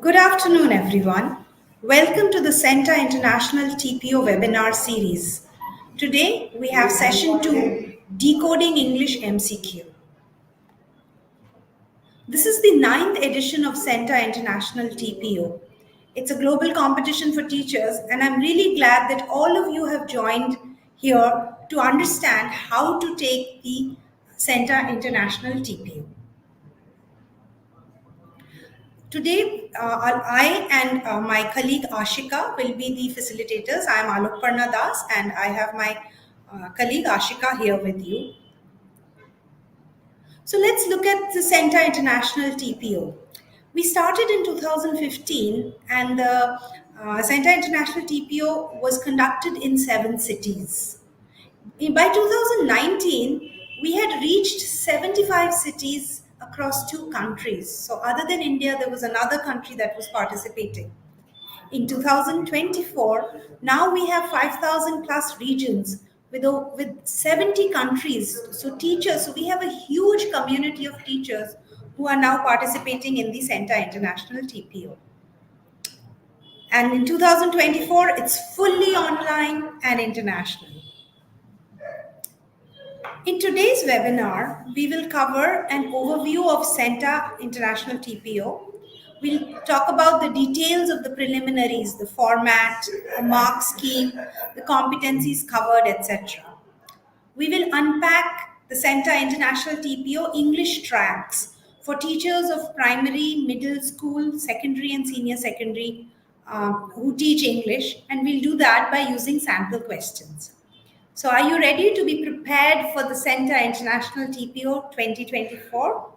Good afternoon, everyone. Welcome to the CENTA International TPO webinar series. Today, we have session 2, Decoding English MCQ. This is the 9th edition of CENTA International TPO. It's a global competition for teachers, and I'm really glad that all of you have joined here to understand how to take the CENTA International TPO. Today, I and my colleague Ashika will be the facilitators. I am Alokparna Das and I have my colleague Ashika here with you. So let's look at the CENTA International TPO. We started in 2015 and the CENTA International TPO was conducted in 7 cities. By 2019, we had reached 75 cities across 2 countries. So, other than India, there was another country that was participating. In 2024, now we have 5,000 plus regions with 70 countries. So, teachers, so we have a huge community of teachers who are now participating in the CENTA International TPO. And in 2024, it's fully online and international. In today's webinar, we will cover an overview of CENTA International TPO. We'll talk about the details of the preliminaries, the format, the mark scheme, the competencies covered, etc. We will unpack the CENTA International TPO English tracks for teachers of primary, middle school, secondary and senior secondary who teach English, and we'll do that by using sample questions. So are you ready to be prepared for the CENTA International TPO 2024?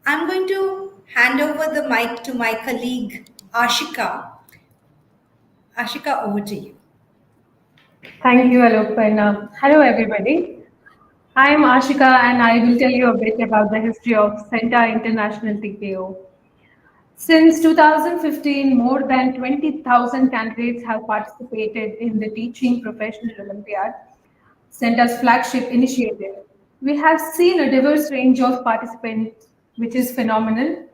I'm going to hand over the mic to my colleague, Ashika. Ashika, over to you. Thank you, Alok. Hello, everybody. I am Ashika, and I will tell you a bit about the history of CENTA International TPO. Since 2015, more than 20,000 candidates have participated in the Teaching Professional Olympiad, CENTA's flagship initiative. We have seen a diverse range of participants, which is phenomenal.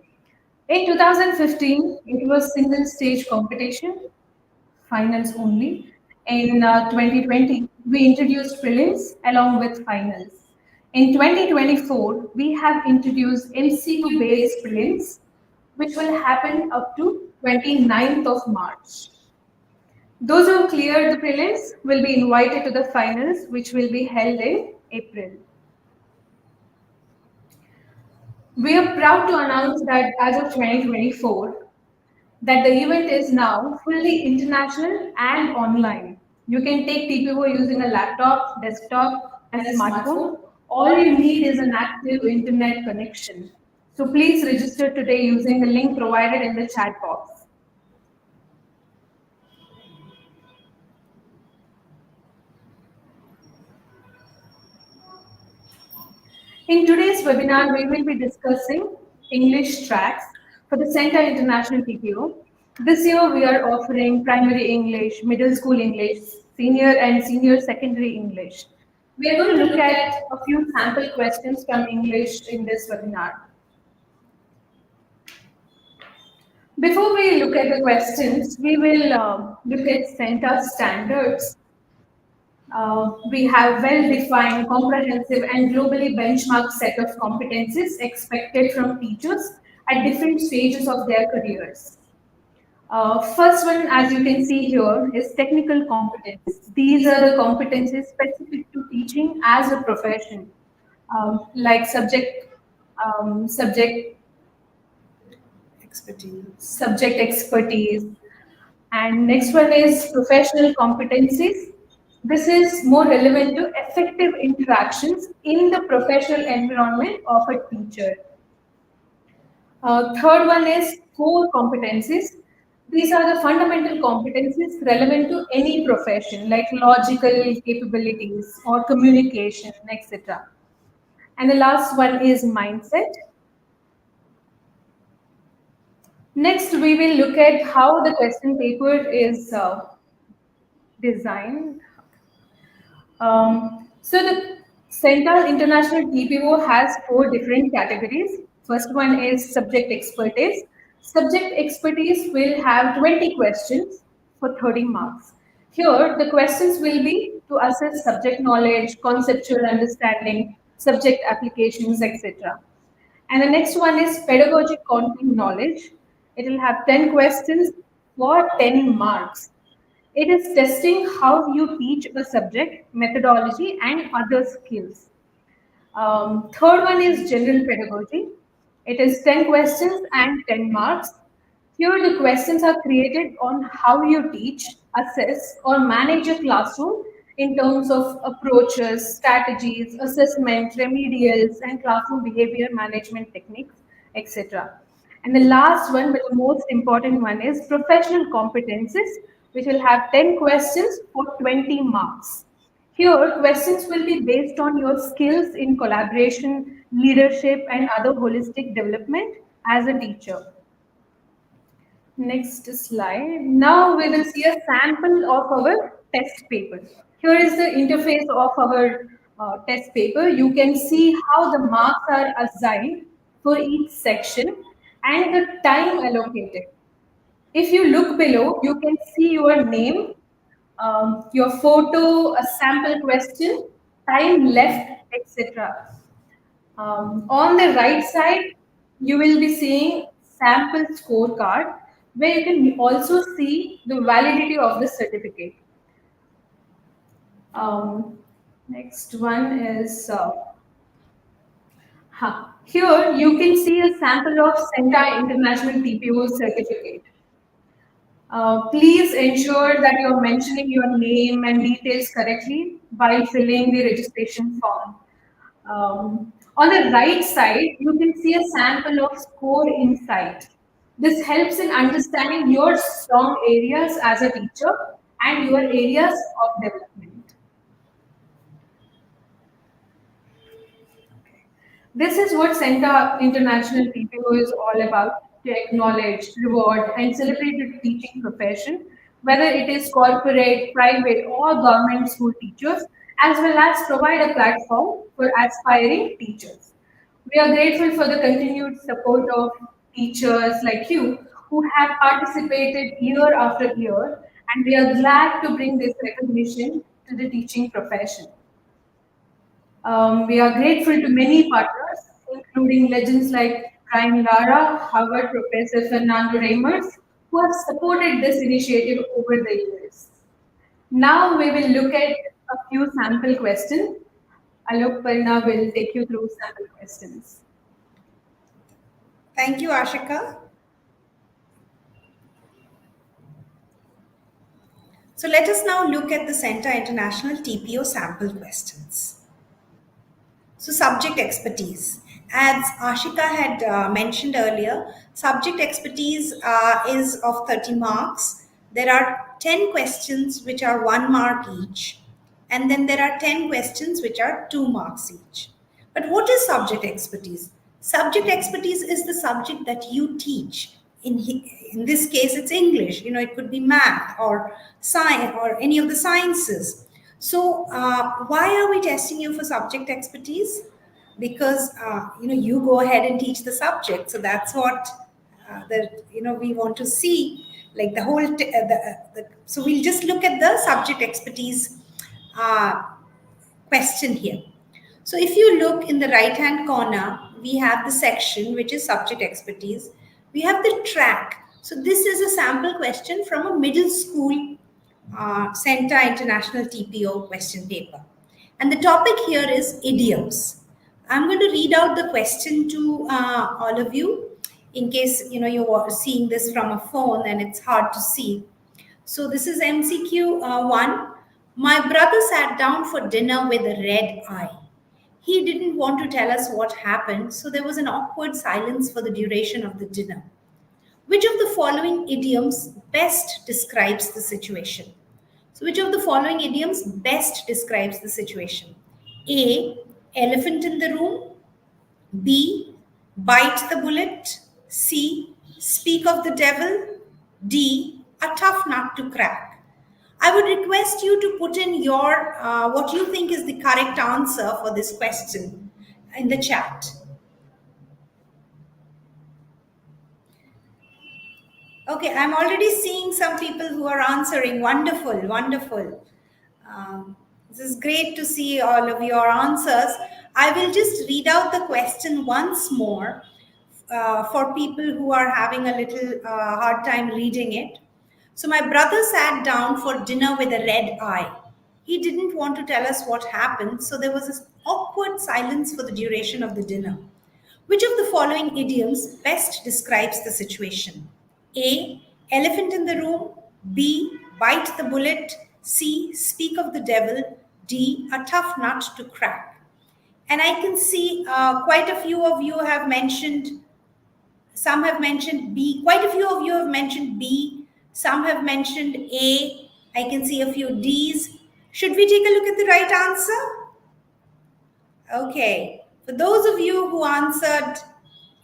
In 2015, it was single-stage competition, finals only. In 2020, we introduced prelims along with finals. In 2024, we have introduced MCQ-based prelims, which will happen up to 29th of March. Those who cleared the prelims will be invited to the finals, which will be held in April. We are proud to announce that as of 2024, that the event is now fully international and online. You can take TPO using a laptop, desktop, and a smartphone. All you need is an active internet connection. So please register today using the link provided in the chat box. In today's webinar, we will be discussing English tracks for the CENTA International TPO. This year, we are offering primary English, middle school English, senior and senior secondary English. We are going to look at a few sample questions from English in this webinar. Before we look at the questions, we will look at CENTA Standards. We have well-defined, comprehensive, and globally benchmarked set of competencies expected from teachers at different stages of their careers. First one, as you can see here, is technical competencies. These are the competencies specific to teaching as a profession, like subject expertise. And next one is professional competencies. This is more relevant to effective interactions in the professional environment of a teacher. Third one is core competencies. These are the fundamental competencies relevant to any profession, like logical capabilities or communication, etc. And the last one is mindset. Next, we will look at how the question paper is designed. So the CENTA International TPO has four different categories. First one is subject expertise. Subject expertise will have 20 questions for 30 marks. Here, the questions will be to assess subject knowledge, conceptual understanding, subject applications, etc. And the next one is pedagogy content knowledge. It will have 10 questions for 10 marks. It is testing how you teach a subject, methodology, and other skills. Third one is general pedagogy. It is 10 questions and 10 marks. Here, the questions are created on how you teach, assess, or manage a classroom in terms of approaches, strategies, assessment, remedials, and classroom behavior management techniques, etc. And the last one, but the most important one, is professional competencies, which will have 10 questions for 20 marks. Here, questions will be based on your skills in collaboration, leadership, and other holistic development as a teacher. Next slide. Now we will see a sample of our test paper. Here is the interface of our test paper. You can see how the marks are assigned for each section and the time allocated. If you look below, you can see your name, your photo, a sample question, time left, etc. On the right side, you will be seeing sample scorecard where you can also see the validity of the certificate. Um, Next one is here you can see a sample of CENTA International TPO certificate. Please ensure that you're mentioning your name and details correctly while filling the registration form. On the right side, you can see a sample of score insight. This helps in understanding your strong areas as a teacher and your areas of development. This is what CENTA International TPO is all about, to acknowledge, reward, and celebrate the teaching profession, whether it is corporate, private, or government school teachers, as well as provide a platform for aspiring teachers. We are grateful for the continued support of teachers like you who have participated year after year, and we are glad to bring this recognition to the teaching profession. We are grateful to many partners, including legends like Brian Lara, Harvard Professor Fernando Reimers, who have supported this initiative over the years. Now we will look at a few sample questions. Alok Parna will take you through sample questions. Thank you, Ashika. So let us now look at the CENTA International TPO sample questions. So subject expertise. As Ashika had mentioned earlier, subject expertise is of 30 marks. There are 10 questions which are 1 mark each. And then there are 10 questions which are 2 marks each. But what is subject expertise? Subject expertise is the subject that you teach. In this case, it's English. It could be math or science or any of the sciences. So, why are we testing you for subject expertise? Because you go ahead and teach the subject. So that's what we want to see, like the whole. So we'll just look at the subject expertise uh, question here. So if you look in the right hand corner, we have the section which is subject expertise. We have the track. So this is a sample question from a middle school CENTA International TPO question paper. And the topic here is idioms. I'm going to read out the question to all of you in case you're seeing this from a phone and it's hard to see. So this is MCQ 1. My brother sat down for dinner with a red eye. He didn't want to tell us what happened, so there was an awkward silence for the duration of the dinner. Which of the following idioms best describes the situation? So, which of the following idioms best describes the situation? A. Elephant in the room. B. Bite the bullet. C. Speak of the devil. D. A tough nut to crack. I would request you to put in your what you think is the correct answer for this question in the chat. Okay, I'm already seeing some people who are answering. Wonderful, wonderful. This is great to see all of your answers. I will just read out the question once more for people who are having a little hard time reading it. So, my brother sat down for dinner with a red eye. He didn't want to tell us what happened, so there was this awkward silence for the duration of the dinner. Which of the following idioms best describes the situation? A. Elephant in the room. B. Bite the bullet. C. Speak of the devil. D. A tough nut to crack. And I can see quite a few of you have mentioned, some have mentioned B. Quite a few of you have mentioned B. Some have mentioned A. I can see a few D's. Should we take a look at the right answer? Okay. For those of you who answered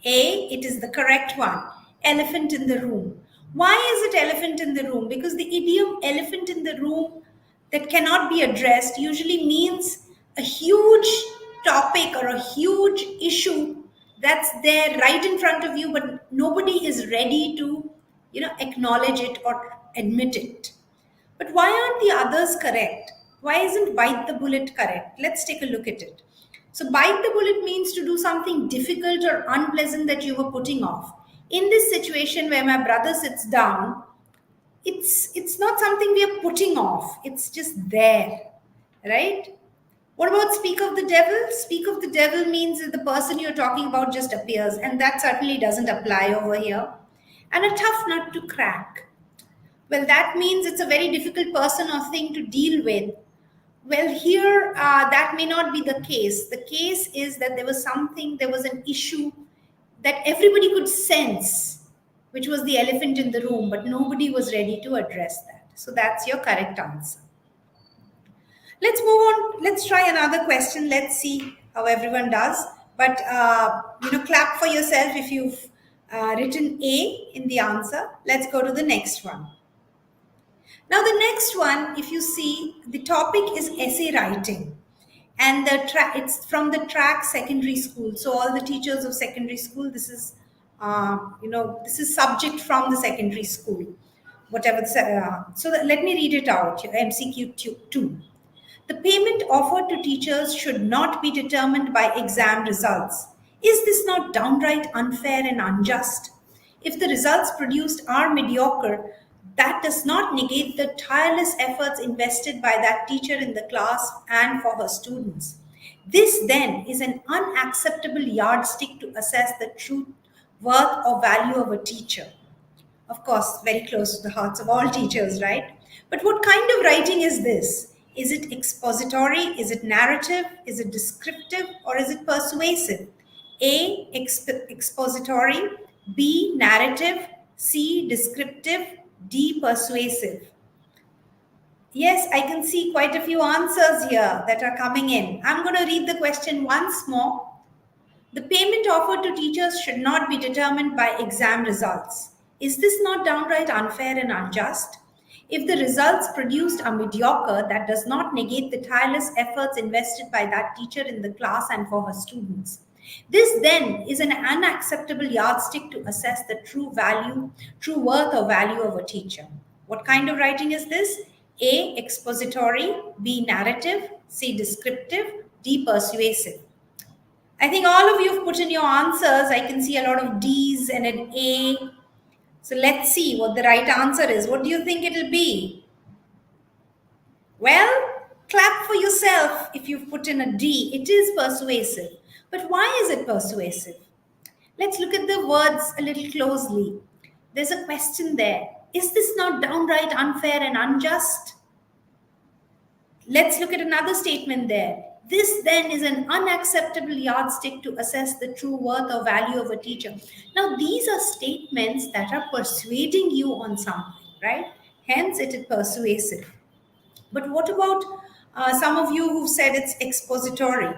A, it is the correct one. Elephant in the room. Why is it elephant in the room? Because the idiom elephant in the room that cannot be addressed usually means a huge topic or a huge issue that's there right in front of you, but nobody is ready to, acknowledge it or admit it. But why aren't the others correct? Why isn't bite the bullet correct? Let's take a look at it. So, bite the bullet means to do something difficult or unpleasant that you were putting off. In this situation where my brother sits down, it's not something we are putting off. It's just there, right? What about speak of the devil? Speak of the devil means that the person you're talking about just appears, and that certainly doesn't apply over here. And a tough nut to crack. Well, that means it's a very difficult person or thing to deal with. Well, here that may not be the case. The case is that there was an issue that everybody could sense, which was the elephant in the room, but nobody was ready to address that. So that's your correct answer. Let's move on. Let's try another question. Let's see how everyone does. But clap for yourself if you've written A in the answer. Let's go to the next one. Now, the next one, if you see, the topic is essay writing, and it's from the track secondary school. So, all the teachers of secondary school, this is subject from the secondary school, whatever. Let me read it out. Your MCQ two. The payment offered to teachers should not be determined by exam results. Is this not downright unfair and unjust? If the results produced are mediocre, that does not negate the tireless efforts invested by that teacher in the class and for her students. This then is an unacceptable yardstick to assess the true worth or value of a teacher. Of course, very close to the hearts of all teachers, right? But what kind of writing is this? Is it expository? Is it narrative? Is it descriptive? Or is it persuasive? A, expository. B, narrative. C, descriptive. D, persuasive. Yes, I can see quite a few answers here that are coming in. I'm going to read the question once more. The payment offered to teachers should not be determined by exam results. Is this not downright unfair and unjust? If the results produced are mediocre, that does not negate the tireless efforts invested by that teacher in the class and for her students. This then is an unacceptable yardstick to assess the true worth or value of a teacher. What kind of writing is this? A, expository. B, narrative. C, descriptive. D, persuasive. I think all of you have put in your answers. I can see a lot of D's and an A. So let's see what the right answer is. What do you think it'll be? Well, clap for yourself if you've put in a D. It is persuasive. But why is it persuasive? Let's look at the words a little closely. There's a question there. Is this not downright unfair and unjust? Let's look at another statement there. This then is an unacceptable yardstick to assess the true worth or value of a teacher. Now, these are statements that are persuading you on something, right? Hence, it is persuasive. But what about some of you who said it's expository?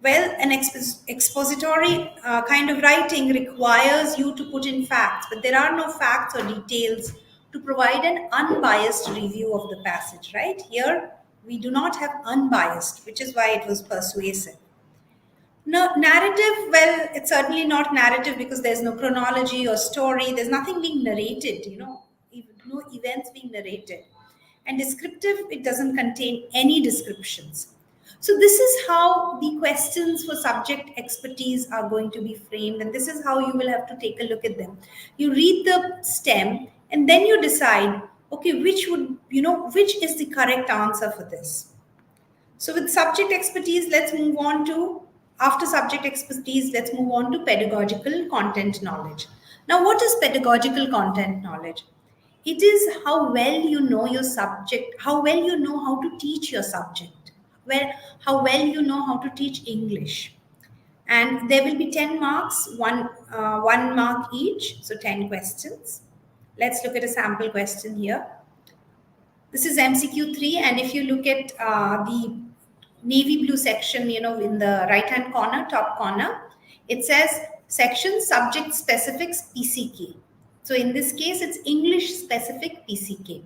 Well, an expository kind of writing requires you to put in facts, but there are no facts or details to provide an unbiased review of the passage, right? Here, we do not have unbiased, which is why it was persuasive. No, narrative, well, it's certainly not narrative because there's no chronology or story. There's nothing being narrated, no events being narrated. And descriptive, it doesn't contain any descriptions. So, this is how the questions for subject expertise are going to be framed, and this is how you will have to take a look at them. You read the STEM, and then you decide, okay, which is the correct answer for this. So with subject expertise, after subject expertise, let's move on to pedagogical content knowledge. Now, what is pedagogical content knowledge? It is how well you know your subject, how well you know how to teach your subject, how well you know how to teach English. And there will be 10 marks, one mark each, so 10 questions. Let's look at a sample question here. This is MCQ 3, and if you look at the navy blue section, in the right hand corner, top corner, it says section subject specifics PCK. So in this case, it's English specific PCK.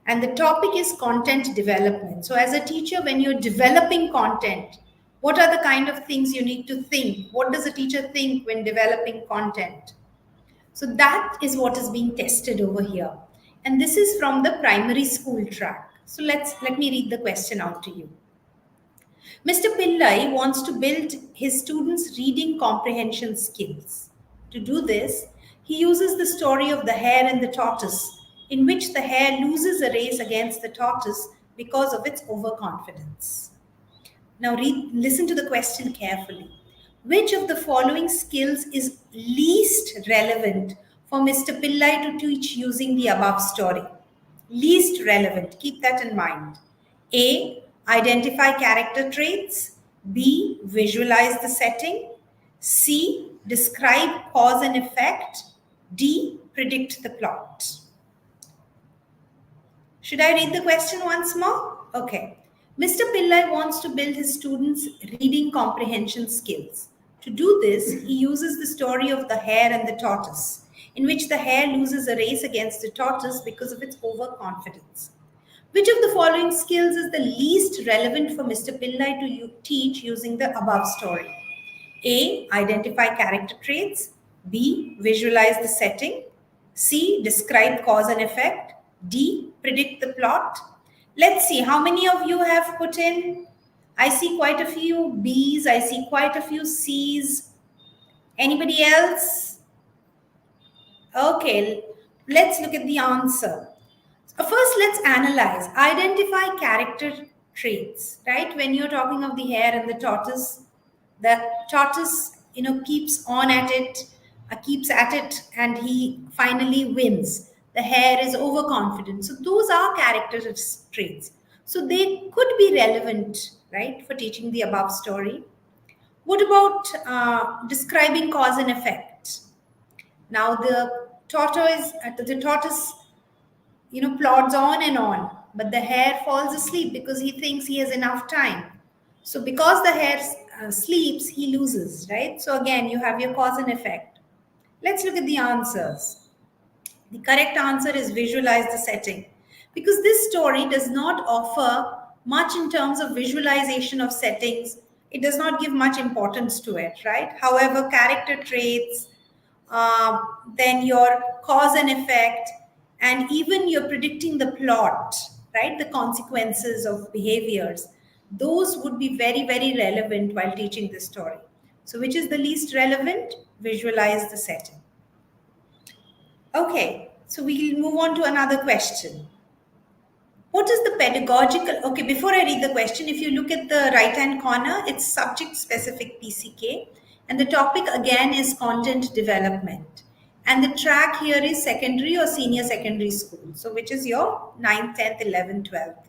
And the topic is content development. So as a teacher, when you're developing content, what are the kind of things you need to think? What does a teacher think when developing content? So that is what is being tested over here. And this is from the primary school track. So let me read the question out to you. Mr. Pillai wants to build his students' reading comprehension skills. To do this, he uses the story of the hare and the tortoise, in which the hare loses a race against the tortoise because of its overconfidence. Now listen to the question carefully. Which of the following skills is least relevant for Mr. Pillai to teach using the above story? Least relevant, keep that in mind. A, identify character traits. B, visualize the setting. C, describe cause and effect. D, predict the plot. Should I read the question once more? Okay. Mr. Pillai wants to build his students' reading comprehension skills. To do this, he uses the story of the hare and the tortoise, in which the hare loses a race against the tortoise because of its overconfidence. Which of the following skills is the least relevant for Mr. Pillai to teach using the above story? A, identify character traits. B, visualize the setting. C, describe cause and effect. D, predict the plot. Let's see, how many of you have put in? I see quite a few B's, I see quite a few C's. Anybody else? Okay, let's look at the answer. First, let's analyze. Identify character traits, right? When you're talking of the hare and the tortoise, keeps on at it, keeps at it, and he finally wins. The hare is overconfident. So those are character traits. So they could be relevant, right, for teaching the above story. What about describing cause and effect? Now the tortoise, plods on and on, but the hare falls asleep because he thinks he has enough time. So because the hare sleeps, he loses, right? So again, you have your cause and effect. Let's look at the answers. The correct answer is visualize the setting, because this story does not offer much in terms of visualization of settings. It does not give much importance to it, right? However, character traits, then your cause and effect, and even you're predicting the plot, right? The consequences of behaviors, those would be very, very relevant while teaching this story. So, which is the least relevant? Visualize the setting. Okay, so we'll move on to another question. What is the pedagogical? Okay, before I read the question, if you look at the right hand corner, it's subject specific PCK, and the topic again is content development. And the track here is secondary or senior secondary school. So, which is your 9th, 10th, 11th, 12th,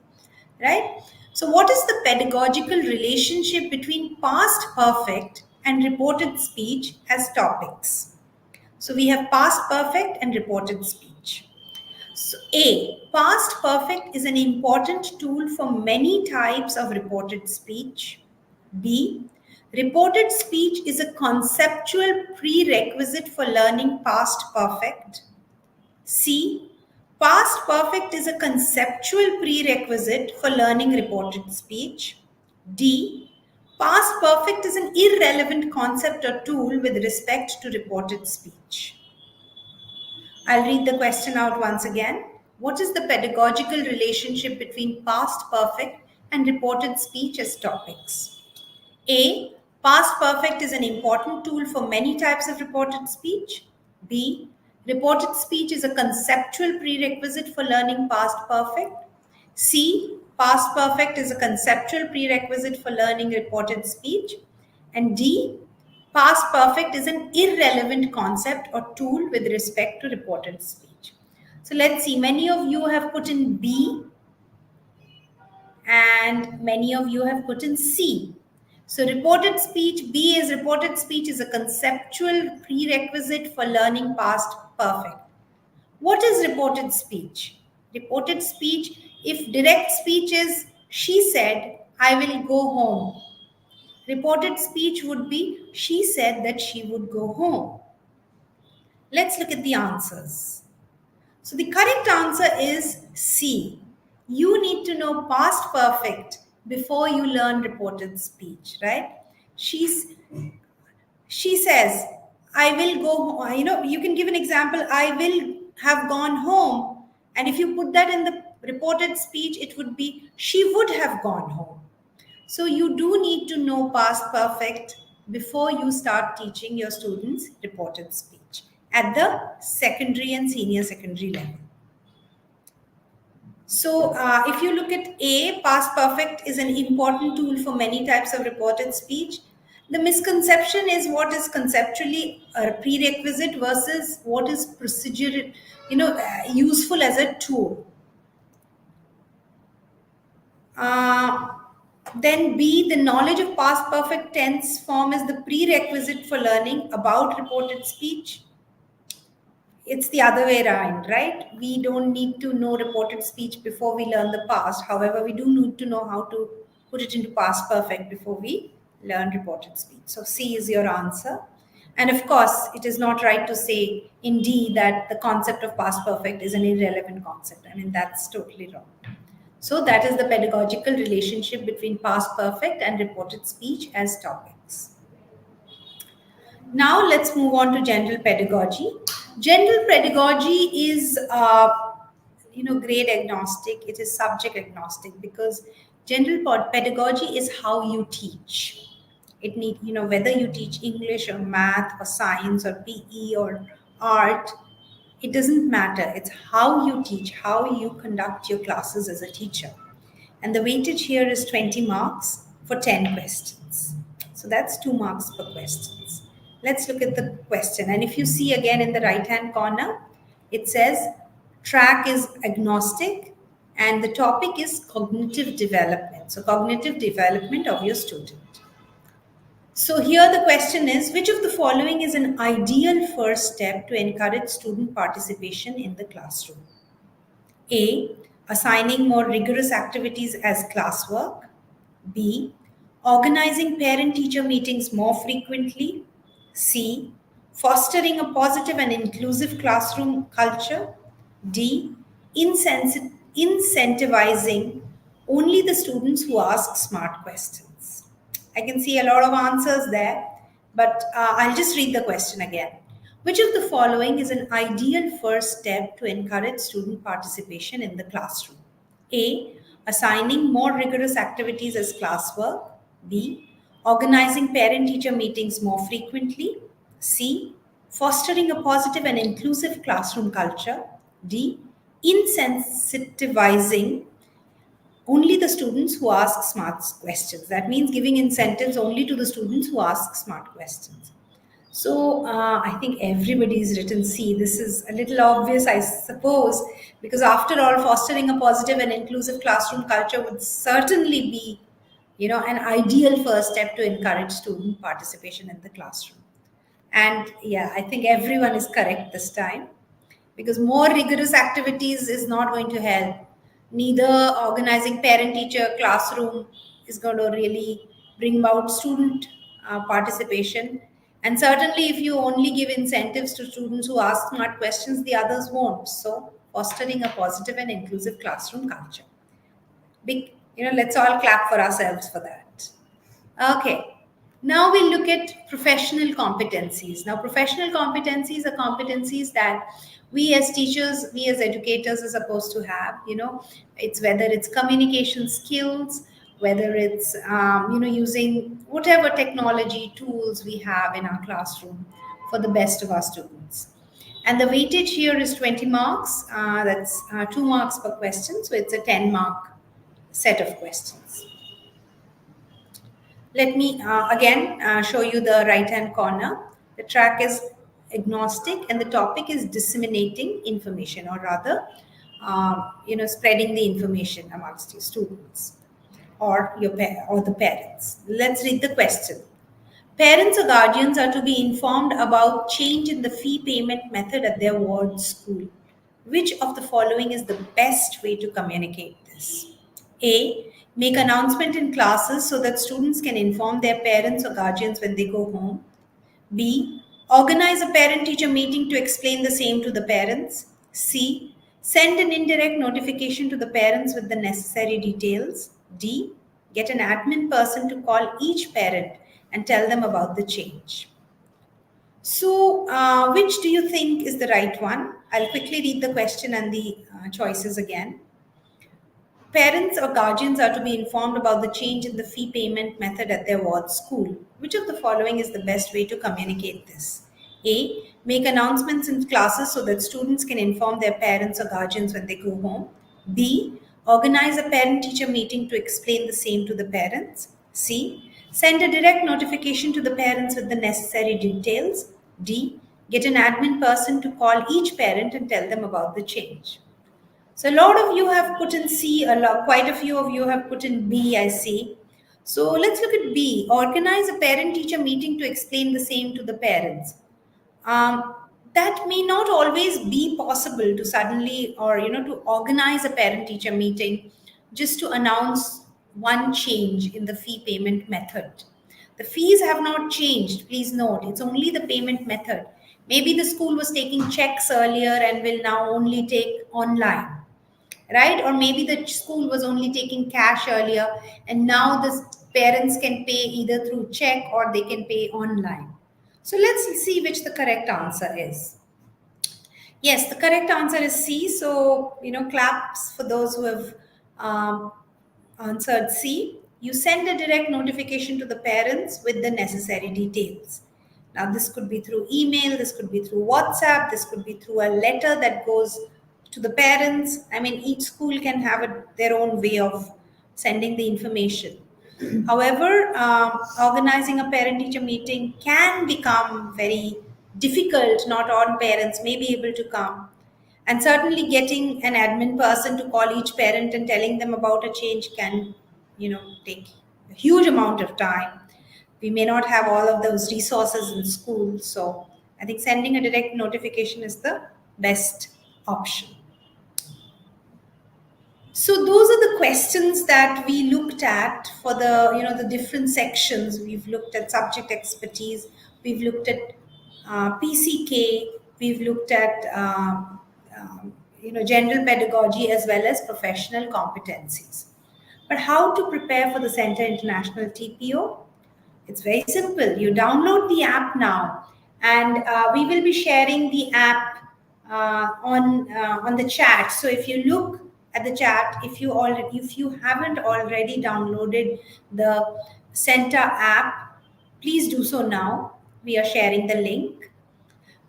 right? So, what is the pedagogical relationship between past perfect and reported speech as topics? So, we have past perfect and reported speech. So, A, past perfect is an important tool for many types of reported speech. B, reported speech is a conceptual prerequisite for learning past perfect. C, Past perfect is a conceptual prerequisite for learning reported speech. D. Past perfect is an irrelevant concept or tool with respect to reported speech. I'll read the question out once again. What is the pedagogical relationship between past perfect and reported speech as topics? A. Past perfect is an important tool for many types of reported speech. B. Reported speech is a conceptual prerequisite for learning past perfect. C. Past perfect is a conceptual prerequisite for learning reported speech. And D. Past perfect is an irrelevant concept or tool with respect to reported speech. So let's see, many of you have put in B and many of you have put in C. So reported speech, B is reported speech is a conceptual prerequisite for learning past perfect. What is reported speech? Reported speech, if direct speech is she said, I will go home. Reported speech would be she said that she would go home. Let's look at the answers. So the correct answer is C. You need to know past perfect before you learn reported speech, right? She's she says, I will go, you can give an example, I will have gone home. And if you put that in the reported speech, it would be, she would have gone home. So you do need to know past perfect before you start teaching your students reported speech at the secondary and senior secondary level. So, if you look at A, past perfect is an important tool for many types of reported speech. The misconception is what is conceptually a prerequisite versus what is procedure, useful as a tool. Uh, then B, the knowledge of past perfect tense form is the prerequisite for learning about reported speech. It's the other way around, right? We don't need to know reported speech before we learn the past. However, we do need to know how to put it into past perfect before we learn reported speech. So C is your answer. And of course, it is not right to say in D that the concept of past perfect is an irrelevant concept. I mean, that's totally wrong. So that is the pedagogical relationship between past perfect and reported speech as topics. Now let's move on to general pedagogy. General pedagogy is, grade agnostic. It is subject agnostic because pedagogy is how you teach. It need, whether you teach English or math or science or PE or art, it doesn't matter. It's how you teach, how you conduct your classes as a teacher. And the weightage here is 20 marks for 10 questions. So that's 2 marks per questions. Let's look at the question. And if you see again in the right-hand corner, it says track is agnostic and the topic is cognitive development. So cognitive development of your student. So here the question is, which of the following is an ideal first step to encourage student participation in the classroom? A. Assigning more rigorous activities as classwork. B. Organizing parent-teacher meetings more frequently. C. Fostering a positive and inclusive classroom culture. D. Incentivizing only the students who ask smart questions. I can see a lot of answers there, but I'll just read the question again. Which of the following is an ideal first step to encourage student participation in the classroom? A. Assigning more rigorous activities as classwork. B. Organizing parent teacher meetings more frequently. C. Fostering a positive and inclusive classroom culture. D. Insensitivizing only the students who ask smart questions. That means giving incentives only to the students who ask smart questions. So I think everybody's written C. This is a little obvious, I suppose, because after all, fostering a positive and inclusive classroom culture would certainly be, an ideal first step to encourage student participation in the classroom. And yeah, I think everyone is correct this time because more rigorous activities is not going to help. Neither organizing parent teacher classroom is going to really bring about student participation. And certainly, if you only give incentives to students who ask smart questions, the others won't. So, fostering a positive and inclusive classroom culture. Big, let's all clap for ourselves for that. Okay. Now we'll look at professional competencies. Now, professional competencies are competencies that we as teachers, we as educators are supposed to have. It's whether it's communication skills, whether it's using whatever technology tools we have in our classroom for the best of our students. And the weightage here is 20 marks. That's 2 marks per question, so it's a 10-mark set of questions. Let me again show you the right hand corner. The track is agnostic and the topic is disseminating information, or rather, spreading the information amongst your students or or the parents. Let's read the question. Parents or guardians are to be informed about change in the fee payment method at their ward school. Which of the following is the best way to communicate this? A. Make announcement in classes so that students can inform their parents or guardians when they go home. B. Organize a parent-teacher meeting to explain the same to the parents. C. Send an indirect notification to the parents with the necessary details. D. Get an admin person to call each parent and tell them about the change. So, which do you think is the right one? I'll quickly read the question and the choices again. Parents or guardians are to be informed about the change in the fee payment method at their ward school. Which of the following is the best way to communicate this? A. Make announcements in classes so that students can inform their parents or guardians when they go home. B. Organize a parent-teacher meeting to explain the same to the parents. C. Send a direct notification to the parents with the necessary details. D. Get an admin person to call each parent and tell them about the change. So a lot of you have put in C, quite a few of you have put in B, I see. So let's look at B. Organize a parent-teacher meeting to explain the same to the parents. That may not always be possible to suddenly, or to organize a parent-teacher meeting just to announce one change in the fee payment method. The fees have not changed, please note. It's only the payment method. Maybe the school was taking checks earlier and will now only take online, right? Or maybe the school was only taking cash earlier and now the parents can pay either through check or they can pay online. So let's see which the correct answer is. Yes, the correct answer is C. So, claps for those who have answered C. You send a direct notification to the parents with the necessary details. Now, this could be through email, this could be through WhatsApp, this could be through a letter that goes to the parents. I mean, each school can have their own way of sending the information. However, organizing a parent teacher meeting can become very difficult. Not all parents may be able to come. And certainly getting an admin person to call each parent and telling them about a change can, take a huge amount of time. We may not have all of those resources in school. So I think sending a direct notification is the best option. So those are the questions that we looked at for the different sections. We've looked at subject expertise, we've looked at PCK, we've looked at general pedagogy as well as professional competencies. But how to prepare for the CENTA International TPO? It's very simple. You download the app now, and we will be sharing the app on the chat. So if you look at the chat, if you haven't already downloaded the CENTA app, please do so now. We are sharing the link.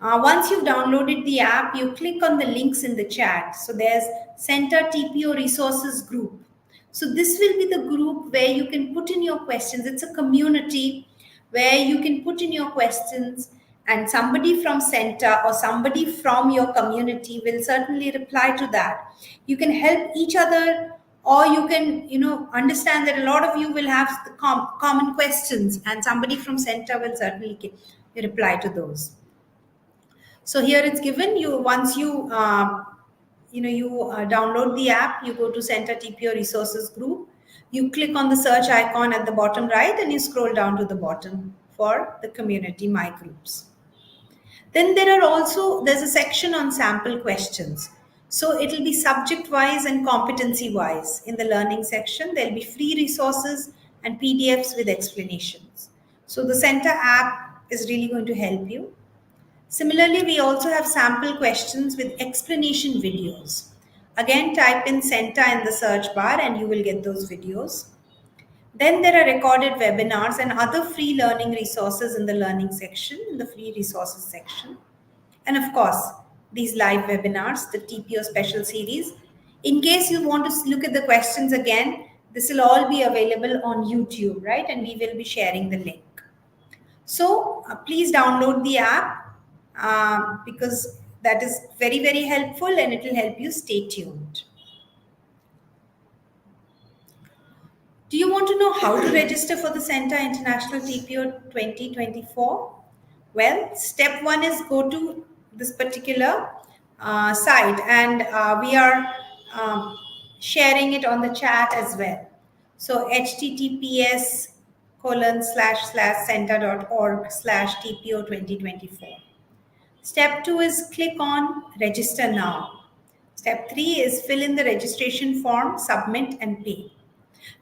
Once you've downloaded the app, you click on the links in the chat. So there's CENTA TPO resources group. So this will be the group where you can put in your questions. It's a community where you can put in your questions and somebody from CENTA or somebody from your community will certainly reply to that. You can help each other, or you can, understand that a lot of you will have the common questions and somebody from CENTA will certainly reply to those. So here it's given you, once you download the app, you go to CENTA TPO resources group, you click on the search icon at the bottom right and you scroll down to the bottom for the community my groups. Then there's a section on sample questions. So it'll be subject wise and competency wise. In the learning section, there'll be free resources and PDFs with explanations. So the CENTA app is really going to help you. Similarly, we also have sample questions with explanation videos. Again, type in CENTA in the search bar and you will get those videos. Then there are recorded webinars and other free learning resources in the learning section, in the free resources section. And of course, these live webinars, the TPO special series. In case you want to look at the questions again, this will all be available on YouTube, right? And we will be sharing the link. So please download the app because that is very, very helpful and it will help you stay tuned. Do you want to know how to register for the CENTA International TPO 2024? Well, step one is go to this particular site and we are sharing it on the chat as well. So https://centa.org/TPO 2024. Step two is click on register now. Step three is fill in the registration form, submit and pay.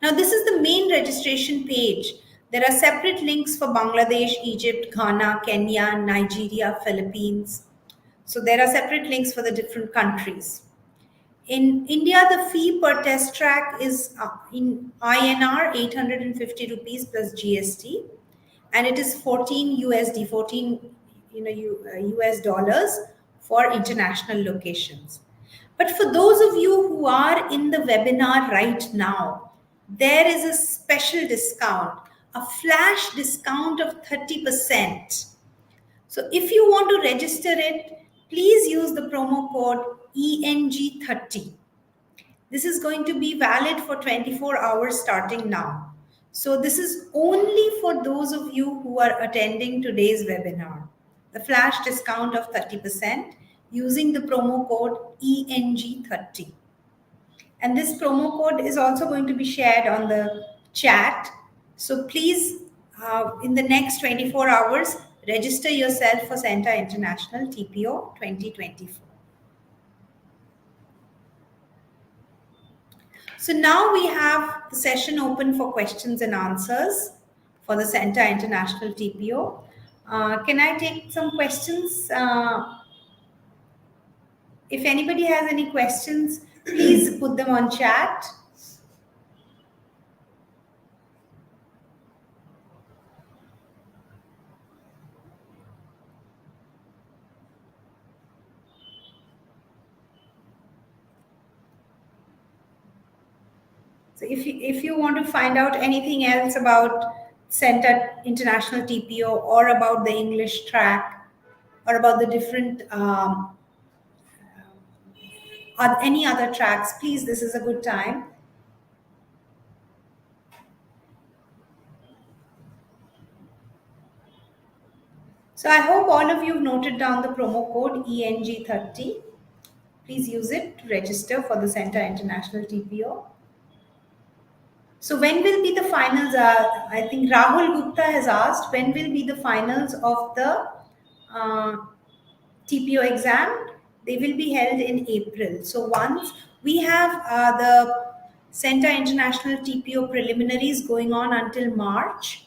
Now, this is the main registration page. There are separate links for Bangladesh, Egypt, Ghana, Kenya, Nigeria, Philippines. So there are separate links for the different countries. In India, the fee per test track is in INR 850 rupees plus GST, and it is 14 USD, 14 US dollars for international locations. But for those of you who are in the webinar right now, there is a special discount, a flash discount of 30%. So if you want to register it, please use the promo code ENG30. This is going to be valid for 24 hours starting now. So this is only for those of you who are attending today's webinar. The flash discount of 30% using the promo code ENG30. And this promo code is also going to be shared on the chat. So please, in the next 24 hours, register yourself for CENTA International TPO 2024. So now we have the session open for questions and answers for the CENTA International TPO. Can I take some questions? If anybody has any questions, please put them on chat. So if you want to find out anything else about CENTA International TPO or about the English track or about the different any other tracks, please, this is a good time. So I hope all of you have noted down the promo code ENG30. Please use it to register for the CENTA International TPO. So when will be the finals? I think Rahul Gupta has asked, when will be the finals of the TPO exam? They will be held in April. So once we have the CENTA International TPO preliminaries going on until March,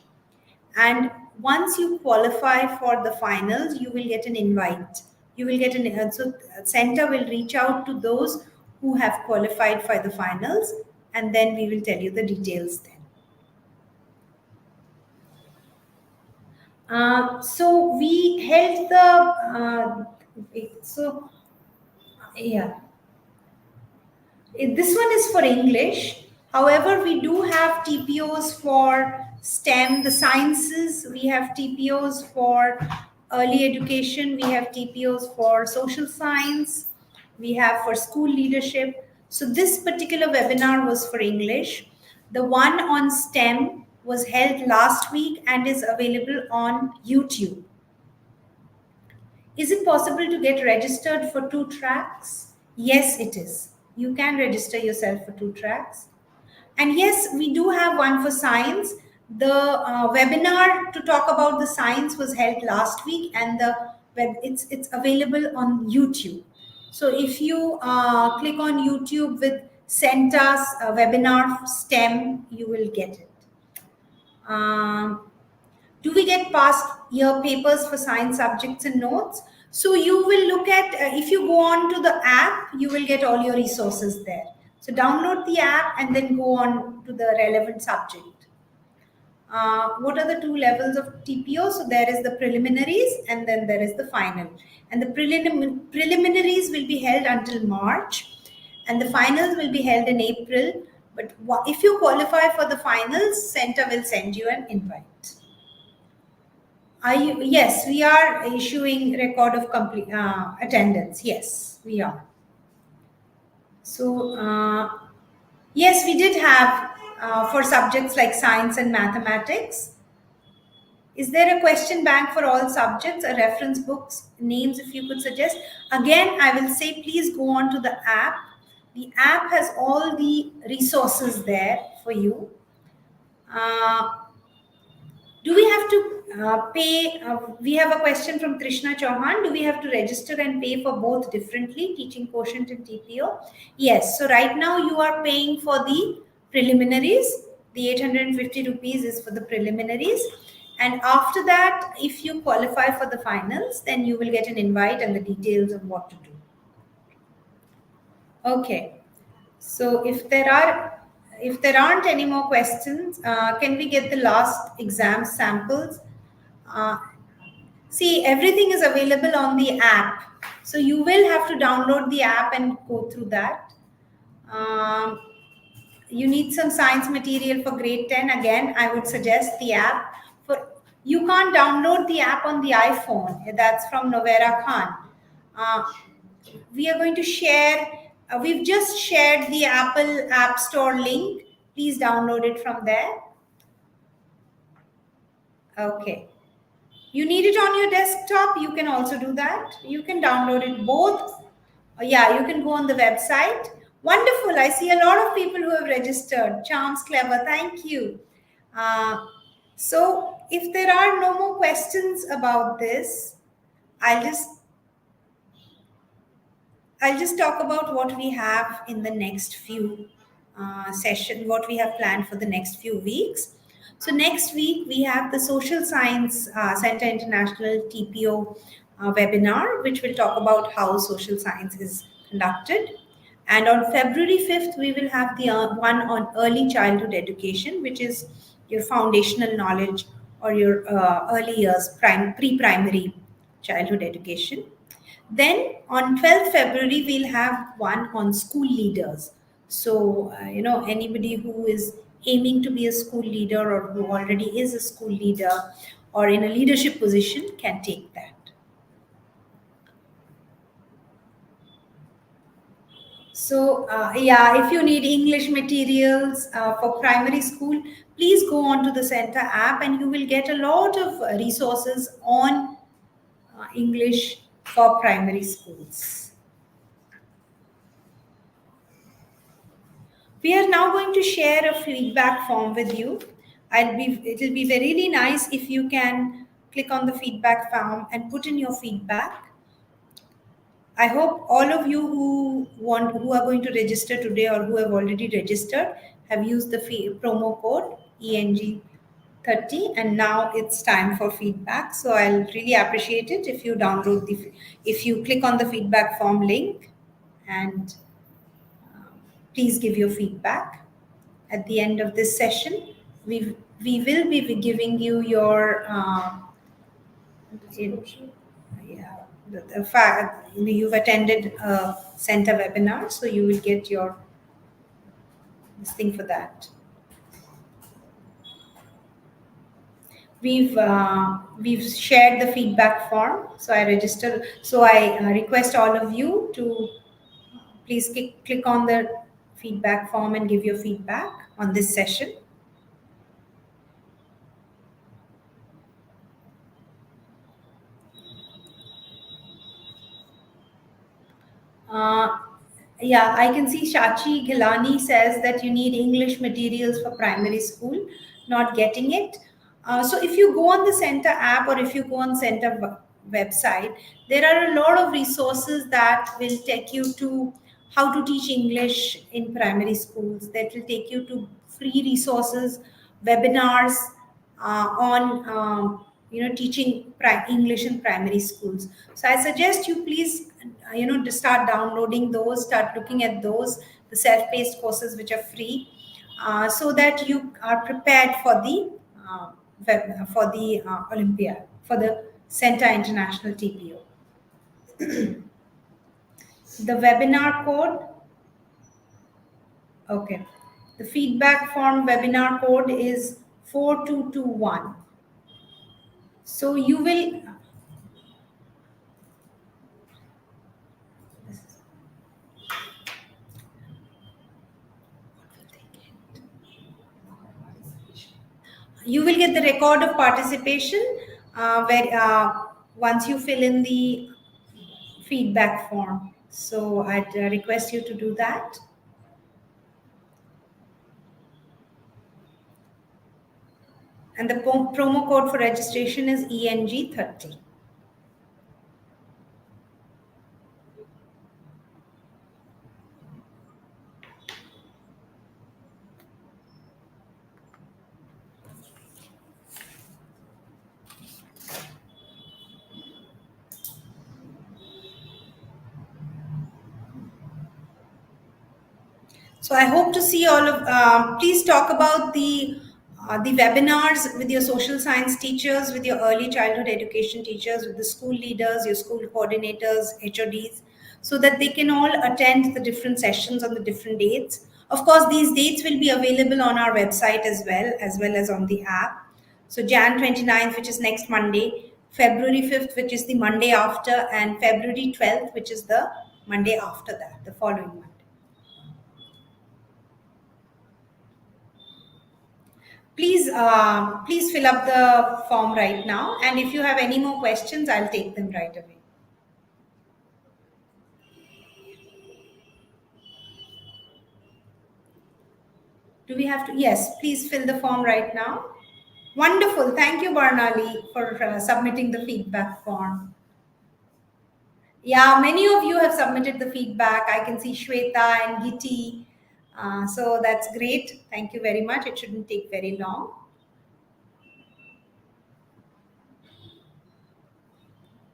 and once you qualify for the finals, you will get an invite. You will get so CENTA will reach out to those who have qualified for the finals, and then we will tell you the details then. So we held the yeah. This one is for English. However, we do have TPOs for STEM, the sciences. We have TPOs for early education. We have TPOs for social science. We have for school leadership. So this particular webinar was for English. The one on STEM was held last week and is available on YouTube. Is it possible to get registered for 2 tracks? Yes, it is. You can register yourself for 2 tracks. And yes, we do have one for science. The webinar to talk about the science was held last week and it's available on YouTube. So if you click on YouTube with CENTA's webinar STEM, you will get it. Do we get past year papers for science subjects and notes? So you will look at, if you go on to the app, you will get all your resources there. So download the app and then go on to the relevant subject. What are the two levels of TPO? So there is the preliminaries and then there is the final. And the preliminaries will be held until March and the finals will be held in April. But if you qualify for the finals, CENTA will send you an invite. Yes, we are issuing record of complete attendance. Yes, we are. So, yes, we did have for subjects like science and mathematics. Is there a question bank for all subjects, a reference books, names if you could suggest? Again, I will say please go on to the app. The app has all the resources there for you. Do we have to pay? We have a question from Trishna Chauhan. Do we have to register and pay for both differently, teaching quotient and TPO? Yes. So right now you are paying for the preliminaries. The 850 rupees is for the preliminaries. And after that, if you qualify for the finals, then you will get an invite and the details of what to do. Okay. So if there aren't any more questions, can we get the last exam samples? See, everything is available on the app. So you will have to download the app and go through that. You need some science material for grade 10. Again, I would suggest the app. You can't download the app on the iPhone. That's from Novera Khan. We are going to share, we've just shared the Apple App Store link. Please download it from there. Okay. You need it on your desktop, you can also do that. You can download it both. Yeah, you can go on the website. Wonderful. I see a lot of people who have registered. Charms Clever. Thank you. So if there are no more questions about this, I'll just talk about what we have in the next few session, what we have planned for the next few weeks. So next week we have the Social Science CENTA International TPO webinar, which will talk about how social science is conducted. And on February 5th, we will have the one on early childhood education, which is your foundational knowledge or your early years, pre-primary childhood education. Then on 12th February, we'll have one on school leaders. So, anybody who is aiming to be a school leader or who already is a school leader or in a leadership position can take that. So, if you need English materials for primary school, please go on to the CENTA app and you will get a lot of resources on English for primary schools. We are now going to share a feedback form with you. It will be very nice if you can click on the feedback form and put in your feedback. I hope all of you who are going to register today or who have already registered have used the promo code ENG30, and now it's time for feedback. So I'll really appreciate it if you if you click on the feedback form link and please give your feedback. At the end of this session, we will be giving you your the fact you've attended a CENTA webinar, so you will get your this thing for that. We've shared the feedback form, so I request all of you to please click on the feedback form and give your feedback on this session. I can see Shachi Gilani says that you need English materials for primary school, not getting it. So if you go on the CENTA app or if you go on CENTA website, there are a lot of resources that will take you to how to teach English in primary schools, that will take you to free resources, webinars on teaching English in primary schools. So I suggest you please to start downloading those, start looking at those, the self-paced courses which are free, so that you are prepared for the Olympiad, for the CENTA International TPO. The webinar code, okay. The feedback form webinar code is 4221. So you will, get the record of participation where once you fill in the feedback form. So I'd request you to do that. And the promo code for registration is ENG30. So I hope to see all of. Please talk about the webinars with your social science teachers, with your early childhood education teachers, with the school leaders, your school coordinators, HODs, so that they can all attend the different sessions on the different dates. Of course, these dates will be available on our website as well as on the app. So Jan 29th, which is next Monday, February 5th, which is the Monday after, and February 12th, which is the Monday after that, the following Monday. Please fill up the form right now, and if you have any more questions, I'll take them right away. Do we have to? Yes, please fill the form right now. Wonderful. Thank you, Barnali, for submitting the feedback form. Yeah, many of you have submitted the feedback. I can see Shweta and Giti. So that's great. Thank you very much. It shouldn't take very long.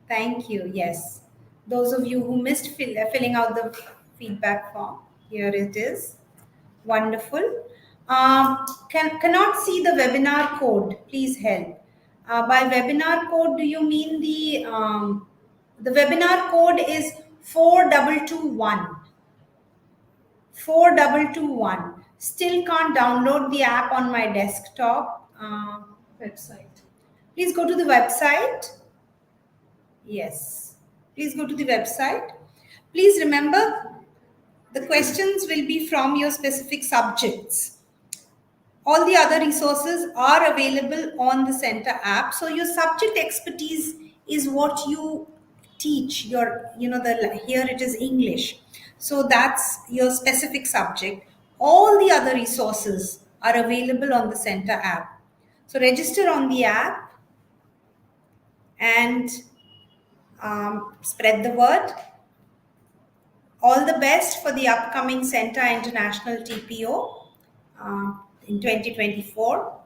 Thank you. Yes. Those of you who missed filling out the feedback form, here it is. Wonderful. Cannot see the webinar code. Please help. By webinar code, do you mean the webinar code is 4221. 4221. Still can't download the app on my desktop. Website. Please go to the website. Yes. Please go to the website. Please remember, the questions will be from your specific subjects. All the other resources are available on the CENTA app. So your subject expertise is what you teach. Here it is English. So that's your specific subject. All the other resources are available on the CENTA app. So register on the app and spread the word. All the best for the upcoming CENTA International TPO in 2024.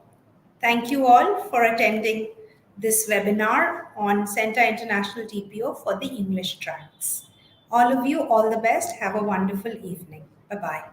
Thank you all for attending this webinar on CENTA International TPO for the English tracks. All of you, all the best. Have a wonderful evening. Bye-bye.